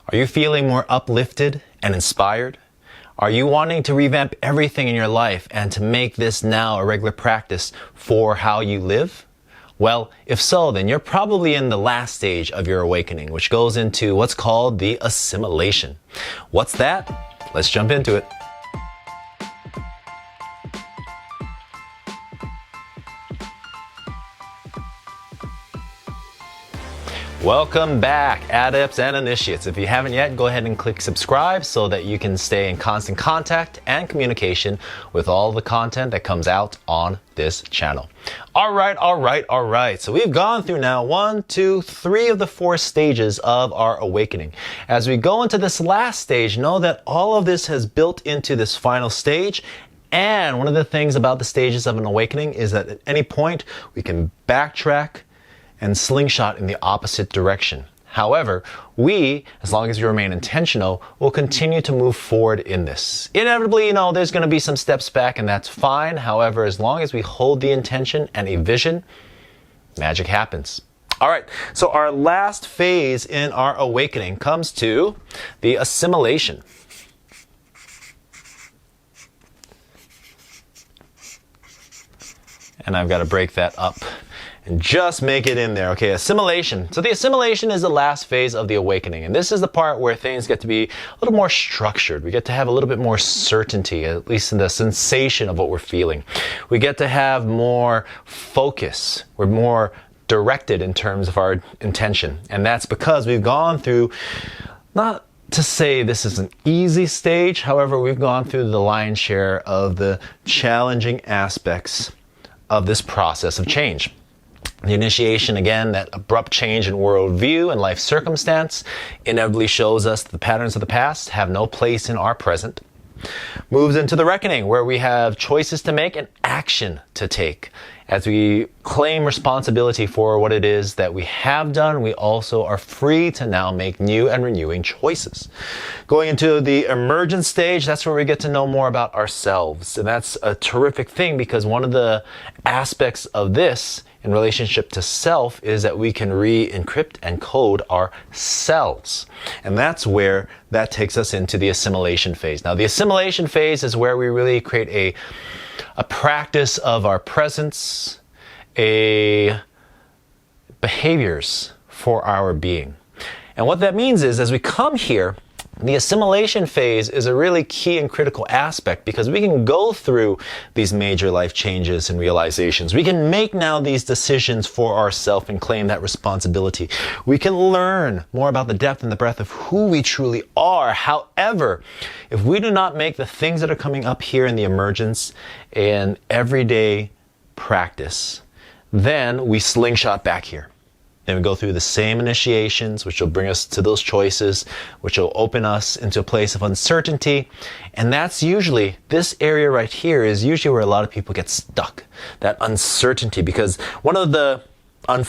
Are you feeling more uplifted and inspired? Are you wanting to revamp everything in your life and to make this now a regular practice for how you live? Well, if so, then you're probably in the last stage of your awakening, which goes into what's called the assimilation. What's that? Let's jump into it. Welcome back, adepts and initiates. If you haven't yet, go ahead and click subscribe so that you can stay in constant contact and communication with all the content that comes out on this channel. All right. So we've gone through now 1, 2, 3 of the 4 stages of our awakening. As we go into this last stage, know that all of this has built into this final stage. And one of the things about the stages of an awakening is that at any point we can backtrack and slingshot in the opposite direction. However, we, as long as we remain intentional, will continue to move forward in this. Inevitably, there's going to be some steps back, and that's fine. However, as long as we hold the intention and a vision, magic happens. All right, so our last phase in our awakening comes to the assimilation. And I've got to break that up and just make it in there. Okay, assimilation. So the assimilation is the last phase of the awakening. And this is the part where things get to be a little more structured. We get to have a little bit more certainty, at least in the sensation of what we're feeling. We get to have more focus. We're more directed in terms of our intention. And that's because we've gone through, not to say this is an easy stage, however, we've gone through the lion's share of the challenging aspects of this process of change. The initiation, again, that abrupt change in worldview and life circumstance, inevitably shows us that the patterns of the past have no place in our present. Moves into the reckoning, where we have choices to make and action to take. As we claim responsibility for what it is that we have done, we also are free to now make new and renewing choices. Going into the emergent stage, that's where we get to know more about ourselves. And that's a terrific thing, because one of the aspects of this in relationship to self is that we can re-encrypt and code ourselves. And that's where that takes us into the assimilation phase. Now, the assimilation phase is where we really create a practice of our presence, behaviors for our being. And what that means is, as we come here, the assimilation phase is a really key and critical aspect, because we can go through these major life changes and realizations. We can make now these decisions for ourselves and claim that responsibility. We can learn more about the depth and the breadth of who we truly are. However, if we do not make the things that are coming up here in the emergence an everyday practice, then we slingshot back here. Then we go through the same initiations, which will bring us to those choices, which will open us into a place of uncertainty. And that's usually, this area right here is usually where a lot of people get stuck. That uncertainty, because one of the one of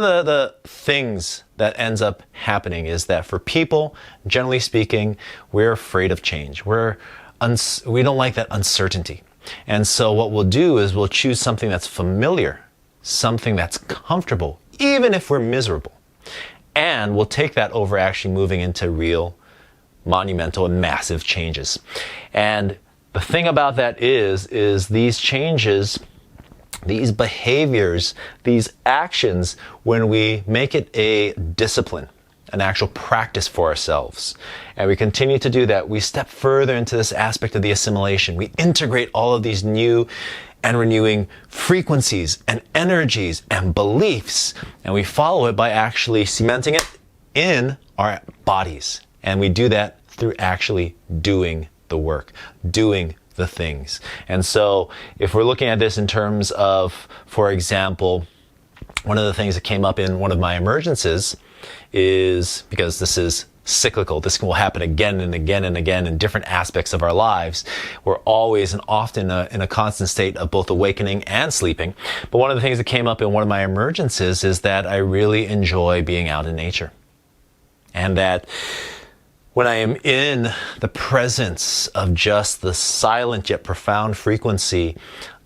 the things that ends up happening is that for people, generally speaking, we're afraid of change. We don't like that uncertainty. And so what we'll do is we'll choose something that's familiar, something that's comfortable, even if we're miserable. And we'll take that over actually moving into real, monumental, and massive changes. And the thing about that is these changes, these behaviors, these actions, when we make it a discipline, an actual practice for ourselves, and we continue to do that, we step further into this aspect of the assimilation. We integrate all of these new and renewing frequencies and energies and beliefs, and we follow it by actually cementing it in our bodies. And we do that through actually doing the work, doing the things. And so if we're looking at this in terms of, for example, one of the things that came up in one of my emergences is, because this is cyclical, this will happen again and again and again in different aspects of our lives. We're always and often in a constant state of both awakening and sleeping. But one of the things that came up in one of my emergences is that I really enjoy being out in nature. And that when I am in the presence of just the silent yet profound frequency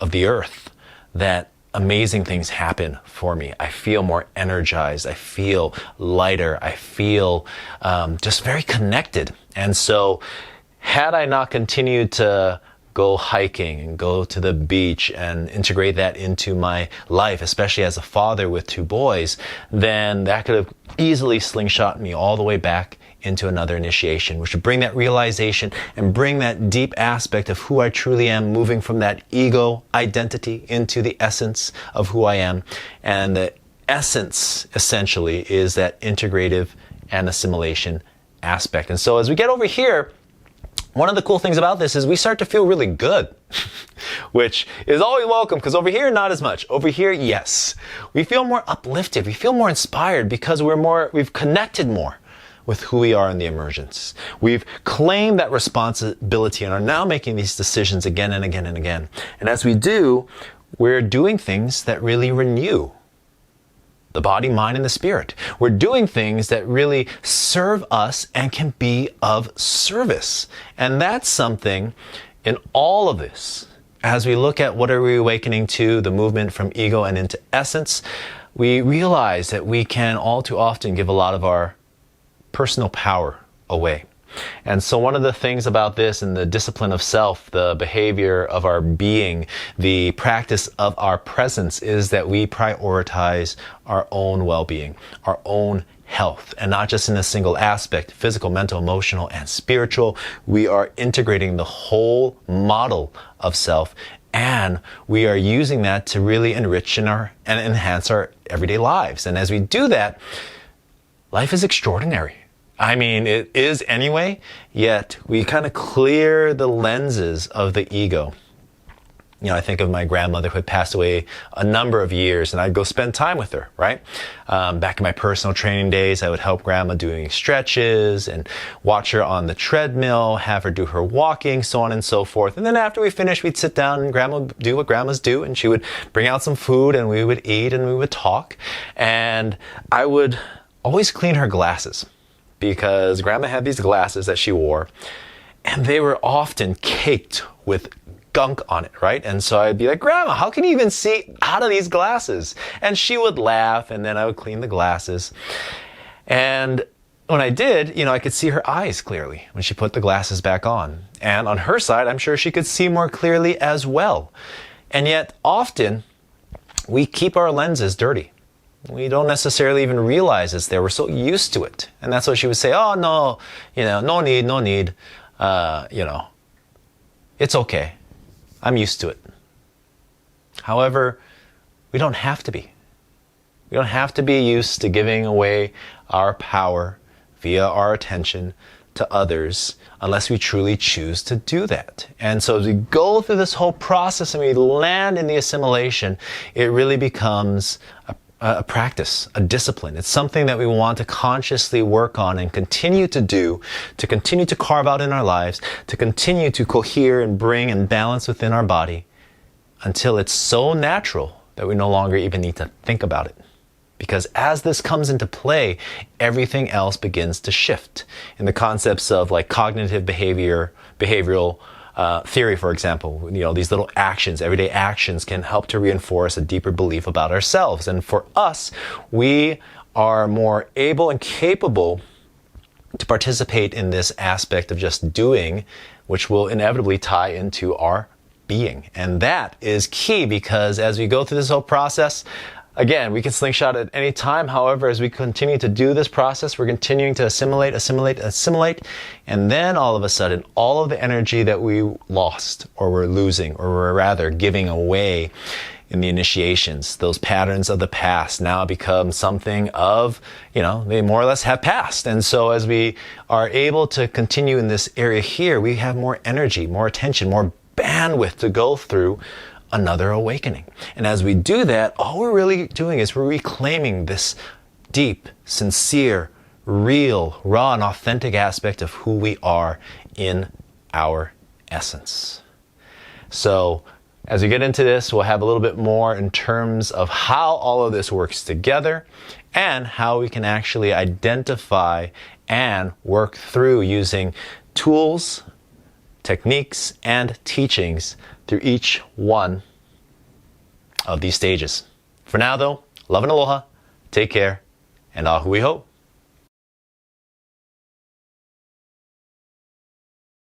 of the earth, that amazing things happen for me. I feel more energized. I feel lighter. I feel just very connected. And so had I not continued to go hiking and go to the beach and integrate that into my life, especially as a father with 2 boys, then that could have easily slingshot me all the way back into another initiation, which would bring that realization and bring that deep aspect of who I truly am, moving from that ego identity into the essence of who I am. And the essence, essentially, is that integrative and assimilation aspect. And so as we get over here, one of the cool things about this is we start to feel really good, which is always welcome, because over here, not as much. Over here, yes. We feel more uplifted. We feel more inspired because we've connected more with who we are in the emergence. We've claimed that responsibility and are now making these decisions again and again and again. And as we do, we're doing things that really renew the body, mind, and the spirit. We're doing things that really serve us and can be of service. And that's something in all of this. As we look at what are we awakening to, the movement from ego and into essence, we realize that we can all too often give a lot of our personal power away. And so one of the things about this and the discipline of self, the behavior of our being, the practice of our presence is that we prioritize our own well-being, our own health, and not just in a single aspect, physical, mental, emotional, and spiritual. We are integrating the whole model of self, and we are using that to really enrich and enhance our everyday lives. And as we do that, life is extraordinary. I mean, it is anyway, yet we kind of clear the lenses of the ego. You know, I think of my grandmother who had passed away a number of years, and I'd go spend time with her, right? Back in my personal training days, I would help grandma doing stretches and watch her on the treadmill, have her do her walking, so on and so forth. And then after we finished, we'd sit down and grandma would do what grandmas do, and she would bring out some food and we would eat and we would talk. And I would always clean her glasses, because grandma had these glasses that she wore, and they were often caked with gunk on it, right? And so I'd be like, Grandma, how can you even see out of these glasses? And she would laugh, and then I would clean the glasses. And when I did, I could see her eyes clearly when she put the glasses back on. And on her side, I'm sure she could see more clearly as well. And yet, often, we keep our lenses dirty. We don't necessarily even realize it's there. We're so used to it. And that's what she would say, oh, no, no need, it's okay. I'm used to it. However, we don't have to be. We don't have to be used to giving away our power via our attention to others unless we truly choose to do that. And so as we go through this whole process and we land in the assimilation, it really becomes a practice, a discipline. It's something that we want to consciously work on and continue to do, to continue to carve out in our lives, to continue to cohere and bring and balance within our body until it's so natural that we no longer even need to think about it. Because as this comes into play, everything else begins to shift. In the concepts of like cognitive behavioral theory, for example, these little actions, everyday actions can help to reinforce a deeper belief about ourselves. And for us, we are more able and capable to participate in this aspect of just doing, which will inevitably tie into our being. And that is key, because as we go through this whole process, again, we can slingshot at any time. However, as we continue to do this process, we're continuing to assimilate. And then all of a sudden, all of the energy that we lost or we're losing, or we're rather giving away in the initiations, those patterns of the past now become something of, they more or less have passed. And so as we are able to continue in this area here, we have more energy, more attention, more bandwidth to go through another awakening. And as we do that, all we're really doing is we're reclaiming this deep, sincere, real, raw, and authentic aspect of who we are in our essence. So as we get into this, we'll have a little bit more in terms of how all of this works together and how we can actually identify and work through using tools, techniques, and teachings through each one of these stages. For now, though, love and aloha, take care, and ahui ho.